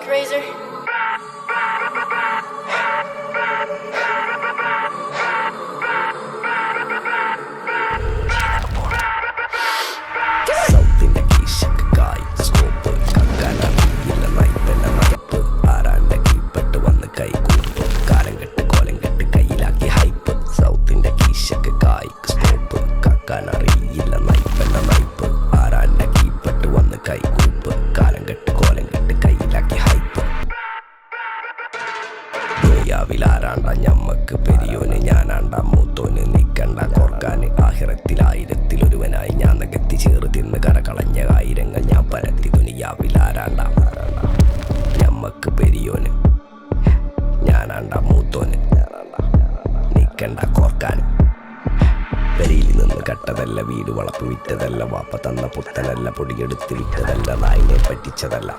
Razor. ാണ്ടാ ഞമ്മക്ക് പെരിയോന് ഞാനാണ്ടാ മൂത്തോന് നിക്കണ്ട കോർക്കാന് ആഹിറത്തിലായിരത്തിലൊരുവനായി ഞാൻ നികത്തി ചേറ് തിന്ന് കരകളഞ്ഞ ആയിരങ്ങൾ ഞാൻ പരത്തി ദുനിയാവിലാരാണ്ടാ ഞമ്മക്ക് പെരിയോന് ഞാനാണ്ടാ മൂത്തോന് നിക്കണ്ട കോർക്കാന് പെരിയിൽ നിന്ന് കട്ടതല്ല വീട് വളപ്പ് വിറ്റതല്ല വാപ്പ തന്ന പുത്തനല്ല പൊടിയെടുത്ത് വിറ്റതല്ല നായിനെ പറ്റിച്ചതല്ല